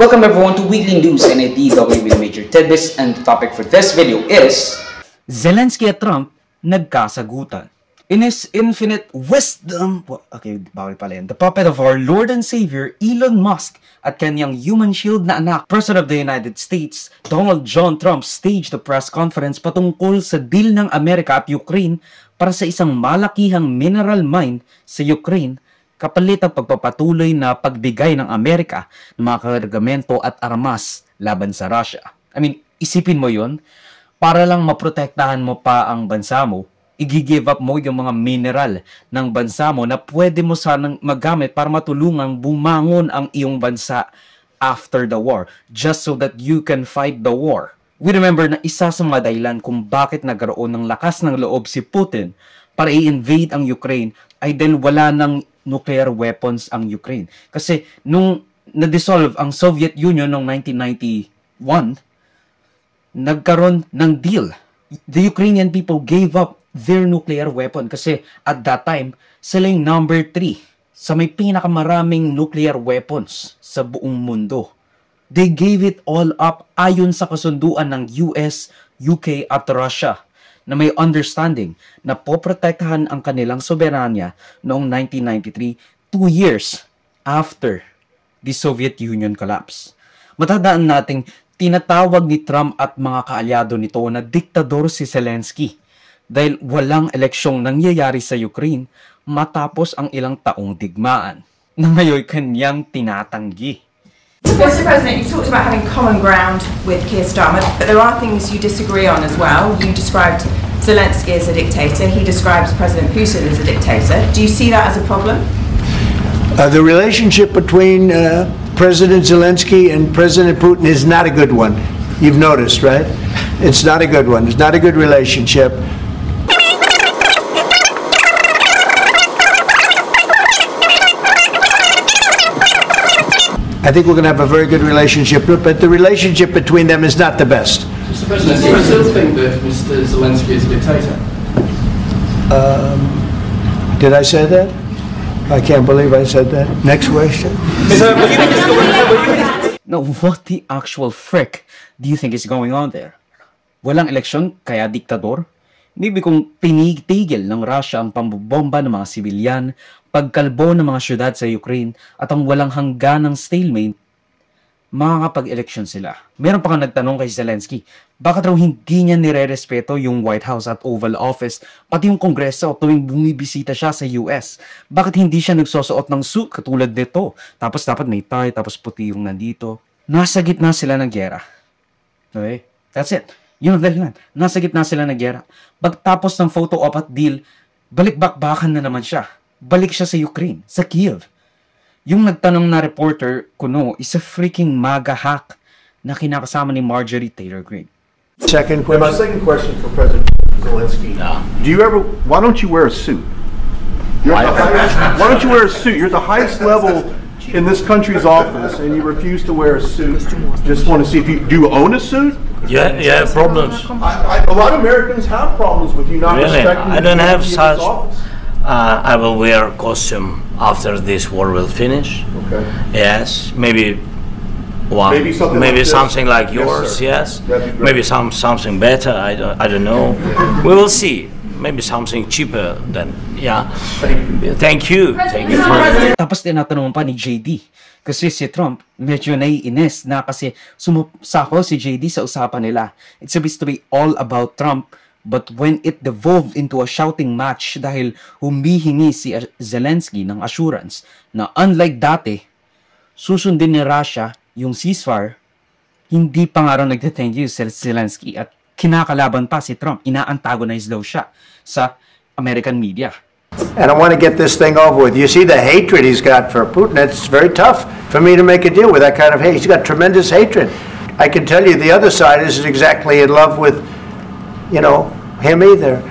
Welcome everyone to Weekly News and DW with Major Tidbits, and the topic for this video is Zelensky at Trump nagkasagutan. In his infinite wisdom, the puppet of our Lord and Savior Elon Musk at kanyang human shield na anak, President of the United States Donald John Trump staged a press conference patungkol sa deal ng Amerika at Ukraine para sa isang malakihang mineral mine sa Ukraine kapalit ang pagpapatuloy na pagbigay ng Amerika ng mga kargamento at armas laban sa Russia. I mean, isipin mo yon, para lang maprotektahan mo pa ang bansa mo, i-give up mo yung mga mineral ng bansa mo na pwede mo sanang magamit para matulungang bumangon ang iyong bansa after the war, just so that you can fight the war. We remember na isa sa mga dahilan kung bakit nagkaroon ng lakas ng loob si Putin para i-invade ang Ukraine ay dahil wala ng nuclear weapons ang Ukraine. Kasi nung na-dissolve ang Soviet Union noong 1991, nagkaroon ng deal. The Ukrainian people gave up their nuclear weapon kasi at that time, sila yung number 3 sa may pinakamaraming nuclear weapons sa buong mundo. They gave it all up ayon sa kasunduan ng US, UK at Russia na may understanding na poprotektahan ang kanilang soberanya noong 1993, 2 years after the Soviet Union collapse. Matandaan nating tinatawag ni Trump at mga kaalyado nito na diktador si Zelensky dahil walang eleksyong nangyayari sa Ukraine matapos ang ilang taong digmaan na ngayon kanyang tinatanggi. Mr. President, you talked about having common ground with Keir Starmer, but there are things you disagree on as well. You described Zelensky as a dictator. He describes President Putin as a dictator. Do you see that as a problem? The relationship between President Zelensky and President Putin is not a good one. You've noticed, right? It's not a good one. It's not a good relationship. I think we're going to have a very good relationship, but the relationship between them is not the best. Mr. President, do you still think that Mr. Zelensky is a dictator? Did I say that? I can't believe I said that. Next question. Now, what the actual frick do you think is going on there? Walang eleksyon, kaya diktador? Maybe kung tinigil ng Russia ang pambobomba ng mga sibilyan, pagkalbo ng mga syudad sa Ukraine, at ang walang hangganang stalemate, makakapag-eleksyon sila. Meron pa nga nagtanong kay Zelensky, bakit raw hindi niya nire-respeto yung White House at Oval Office, pati yung Kongreso tuwing bumibisita siya sa US? Bakit hindi siya nagsusuot ng suit katulad nito? Tapos dapat may tie, tapos puti yung nandito. Nasa gitna sila ng gera. Okay? That's it. Yun ang dahilan. Nasa gitna sila ng gera. Pagtapos ng photo op at deal, balik-bakbakan na naman siya. Balik siya sa Ukraine, sa Kiev. Yung nagtanong na reporter kuno is a freaking MAGA hack na kinakasama ni Marjorie Taylor Greene. Second question. My second question for President Zelensky. Do you ever? Why don't you wear a suit? Why don't you wear a suit? You're at the highest level in this country's office, and you refuse to wear a suit. Just want to see if you do. You own a suit? Yeah, problems. A lot of Americans have problems with you not respecting. I don't have such. I will wear a costume after this war will finish. Okay. Yes, maybe one. Maybe something like yours. Yes. Maybe something better. I don't know. We will see. Maybe something cheaper than. Yeah. Thank you. Thank you. Tapos tinatanong pa ni JD. Kasi si Trump medyo naiinis na kasi sumusako si JD sa usapan nila. It's supposed to be all about Trump, but when it devolved into a shouting match dahil humihingi si Zelensky ng assurance na unlike dati, susundin ni Russia yung ceasefire, hindi pa nga raw nagte-thank you si Zelensky at kinakalaban pa si Trump. Ina-antagonize daw siya sa American media. And I want to get this thing over with. You see the hatred he's got for Putin. It's very tough for me to make a deal with that kind of hate. He's got tremendous hatred. I can tell you the other side isn't exactly in love with, you know, him either.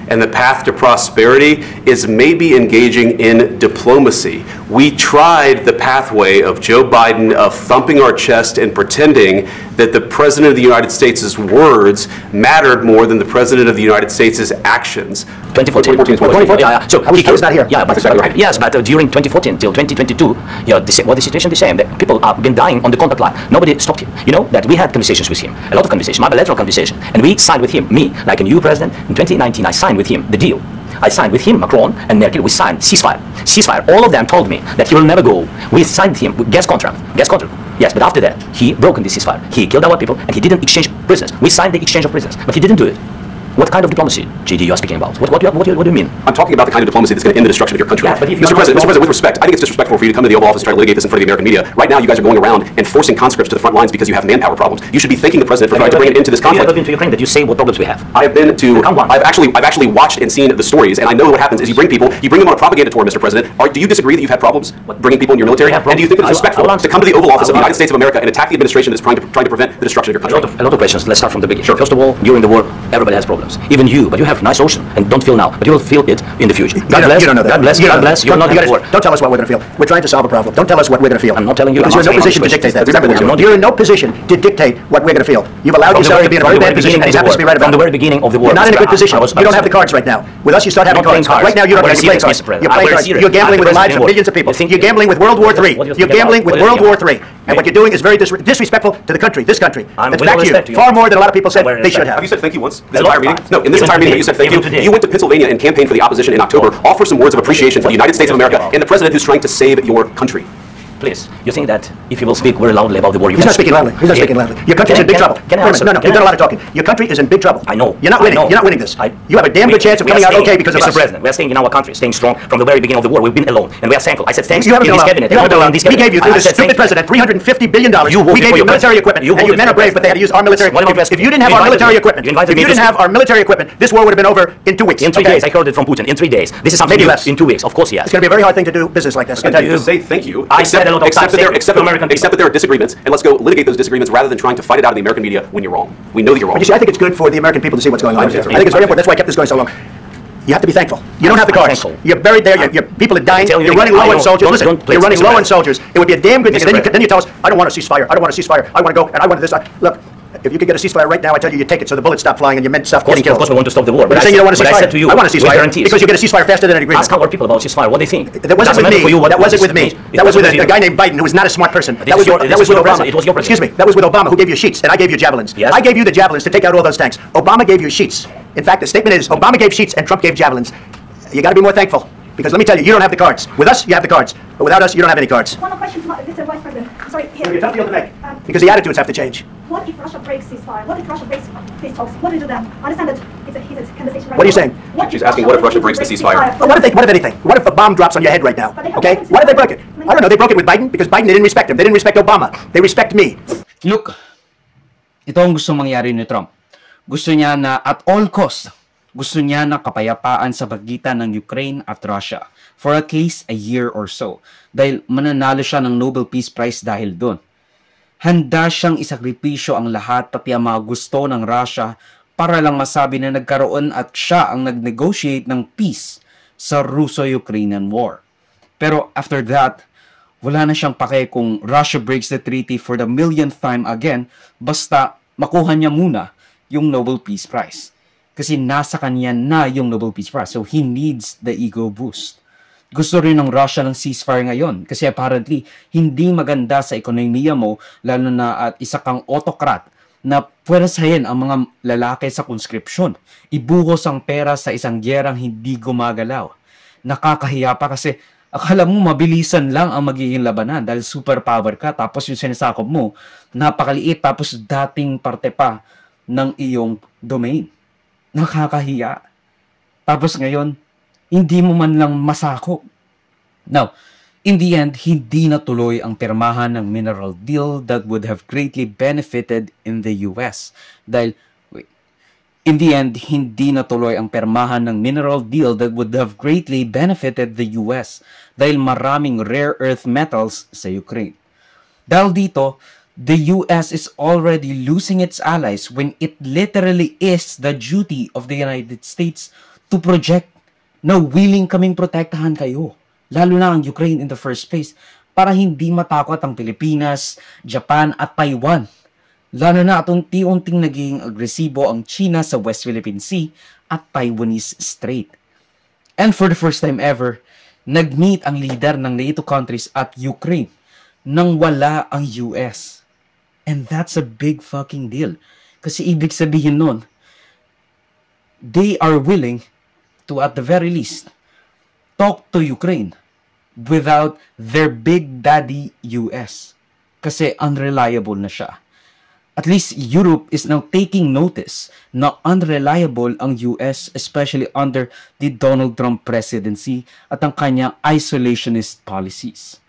And the path to prosperity is maybe engaging in diplomacy. we tried the pathway of Joe Biden of thumping our chest and pretending that the President of the United States' words mattered more than the President of the United States' actions. 2014. 2014. Yeah. So I was not here. Yeah, but yes, but during 2014 till 2022, the situation the same. That people have been dying on the contact line. Nobody stopped him. You know that we had conversations with him, a lot of conversations, my bilateral conversation, and we signed with him. Me, like a new president in 2019, I signed with him the deal. I signed with him, Macron and Merkel. We signed ceasefire. All of them told me that he will never go. We signed him with gas contract. Yes, but after that, he broke the ceasefire. He killed our people, and he didn't exchange prisoners. We signed the exchange of prisoners, but he didn't do it. What kind of diplomacy, GD, you are speaking about? What do you mean? I'm talking about the kind of diplomacy that's going to end the destruction of your country. Yeah, but Mr. President, with respect, I think it's disrespectful for you to come to the Oval Office and try to litigate this in front of the American media. Right now, you guys are going around and forcing conscripts to the front lines because you have manpower problems. You should be thanking the President for trying to bring it into this conflict. Have you ever been to Ukraine that you say what problems we have? I have been to. I've actually watched and seen the stories, and I know what happens is you bring them on a propaganda tour, Mr. President. Do you disagree that you've had problems bringing people in your military? And do you think it's respectful to come to the Oval Office of the United States of America and attack the administration that's trying to prevent the destruction of your country? A lot of questions. Let's start from the beginning. Sure. First of all, during the war, everybody has problems. Even you, but you have nice ocean, and don't feel now, but you will feel it in the future. God bless. You don't know that. God bless. God bless. You're not war. Don't tell us what we're going to feel. We're trying to solve a problem. Don't tell us what we're going to feel. I'm not telling you. Because you're in no position to dictate that. Remember that. You're in no position to dictate what we're going to feel. You've allowed yourself to be in a very bad position, and it happens to be right about from the very beginning of the war. You're not in a good position. You don't have the cards right now. With us, you start having cards. Right now, you don't have any playing cards. You're playing cards. You're gambling with the lives of millions of people. You're gambling with World War III. You're gambling with World War III. And what you're doing is very disrespectful to the country, this country. That's back to you. Far more than a lot of people said they should have. Have you said thank you once? This entire meeting? No, in this entire meeting, you said thank you. You went to Pennsylvania and campaigned for the opposition in October. Offer some words of appreciation for the United States of America and the President who's trying to save your country. Please, you think that if you will speak very loudly about the war, He's not speaking loudly. He's not speaking loudly. Your country's in big trouble. Can I answer? No, you've done a lot of talking. Your country is in big trouble. I know. You're not winning. You're not winning this. You have a damn good chance of coming out okay because of us. Mr. President, we are staying in our country, staying strong from the very beginning of the war. We've been alone, and we are thankful. I said thanks you in this cabinet. We gave you, through this stupid president, $350 billion. We gave you military equipment. And your men are brave, but they had to use our military. If you didn't have our military equipment, this war would have been over in 2 weeks. In 3 days. I heard it from Putin. In 3 days. This is something maybe less. In 2 weeks. Of course, yes. It's going to be a very hard thing to do business like this. Say thank you. I said a lot of times. Except that there are disagreements, and let's go litigate those disagreements rather than trying to fight it out in the American media when you're wrong. We know that you're wrong. But you see, I think it's good for the American people to see what's going on. I think it's very important. That's why I kept this going so long. You have to be thankful. You don't have the cards. You're buried there. Your people are dying. You're running low on soldiers. Listen, you're running low on soldiers. It would be a damn good thing. Then you tell us, I don't want a ceasefire. I don't want a ceasefire. I want to go, and I want this. Look, if you could get a ceasefire right now, I tell you take it so the bullets stop flying and your men stop getting killed. Of course, we want to stop the war. But I'm saying you don't want a ceasefire. I said to you, I want a ceasefire because you get a ceasefire faster than an agreement. Ask our people about ceasefire. What they think. That wasn't with me. That wasn't with me. That was with a guy named Biden who was not a smart person. That was with Obama. It was your president. Excuse me. That was with Obama who gave you sheets and I gave you javelins. Yes. I gave you the javelins to take out all those tanks. Obama gave you sheets. In fact, the statement is Obama gave sheets and Trump gave javelins. You got to be more thankful. Because let me tell you, you don't have the cards. With us, you have the cards. But without us, you don't have any cards. One more question, Mr. Vice President. Sorry, It'll be a tough deal to make. Because the attitudes have to change. What if Russia breaks ceasefire? What if Russia breaks peace talks? What do you do then? I understand that it's a heated conversation right now. What are you saying? She's asking what if Russia breaks the ceasefire? Well, what if anything? What if a bomb drops on your head right now? Okay? What if they broke it? I don't know. They broke it with Biden because Biden, they didn't respect him. They didn't respect Obama. They respect me. Look, ito ang gusto mangyari ni Trump. Gusto niya na at all cost, gusto niya na kapayapaan sa pagitan ng Ukraine at Russia for at least a year or so. Dahil mananalo siya ng Nobel Peace Prize dahil doon. Handa siyang isakripisyo ang lahat pati ang mga gusto ng Russia para lang masabi na nagkaroon at siya ang nag-negotiate ng peace sa Russo-Ukrainian War. Pero after that, wala na siyang pake kung Russia breaks the treaty for the millionth time again, basta makuha niya muna yung Nobel Peace Prize. Kasi nasa kanya na yung Nobel Peace Prize, so he needs the ego boost. Gusto rin ng Russia ng ceasefire ngayon kasi apparently hindi maganda sa ekonomiya mo lalo na at isa kang autocrat na pwersahin ang mga lalaki sa conscription. Ibuhos ang pera sa isang gyerang hindi gumagalaw. Nakakahiya pa kasi akala mo mabilisan lang ang magiging labanan dahil superpower ka tapos yung sinasakop mo napakaliit tapos dating parte pa ng iyong domain. Nakakahiya. Tapos ngayon, hindi mo man lang masakop. Now, in the end, hindi natuloy ang pirmahan ng mineral deal that would have greatly benefited in the US. Dahil, in the end, hindi natuloy ang pirmahan ng mineral deal that would have greatly benefited the US dahil maraming rare earth metals sa Ukraine. Dahil dito, the US is already losing its allies when it literally is the duty of the United States to project na willing kaming protektahan kayo. lalo na ang Ukraine in the first place, para hindi matakot ang Pilipinas, Japan at Taiwan. Lalo na at unti-unting naging agresibo ang China sa West Philippine Sea at Taiwanese Strait. And for the first time ever, nag-meet ang leader ng NATO countries at Ukraine nang wala ang US. And that's a big fucking deal. Kasi ibig sabihin nun, they are willing to, at the very least, talk to Ukraine without their big daddy US. Kasi unreliable na siya. At least Europe is now taking notice na unreliable ang US, especially under the Donald Trump presidency at ang kanyang isolationist policies.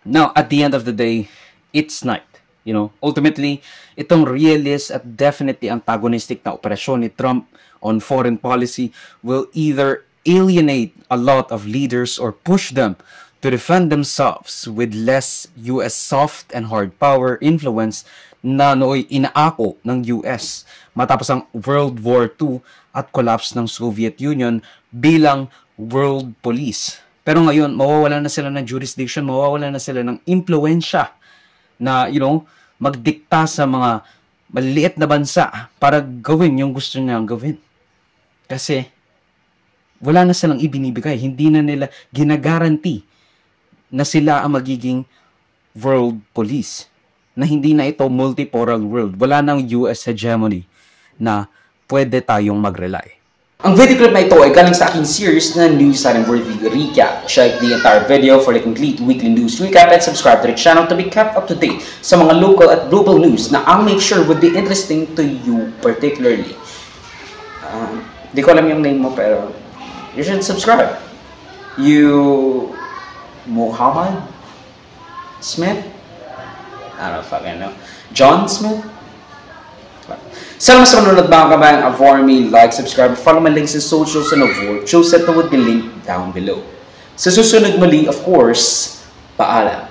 Now, at the end of the day, it's night. You know, ultimately, itong realist at definitely antagonistic na operasyon ni Trump on foreign policy will either alienate a lot of leaders or push them to defend themselves with less US soft and hard power influence na nooy inaako ng US matapos ang World War II at collapse ng Soviet Union bilang world police. Pero ngayon, mawawala na sila ng jurisdiction, mawawala na sila ng impluensya na, you know, magdikta sa mga maliliit na bansa para gawin yung gusto niyang gawin. Kasi wala na silang ibinibigay, hindi na nila ginagaranti na sila ang magiging world police. Na hindi na ito multipolar world. Wala nang US hegemony na pwede tayong mag-rely. Ang video clip na ito ay galing sa aking series na News Worthy Recap. Check the entire video for the complete weekly news recap and subscribe to the channel to be kept up to date sa mga local at global news na I'll make sure would be interesting to you particularly. Di ko alam yung name mo pero you should subscribe. You... Muhammad Smith? I don't fucking know. John Smith? Salamat sa manunod mga kabayan. Avoid me, like, subscribe, follow my links in socials and avoid. Show set would be linked down below. Sa susunod muli, of course, paalam.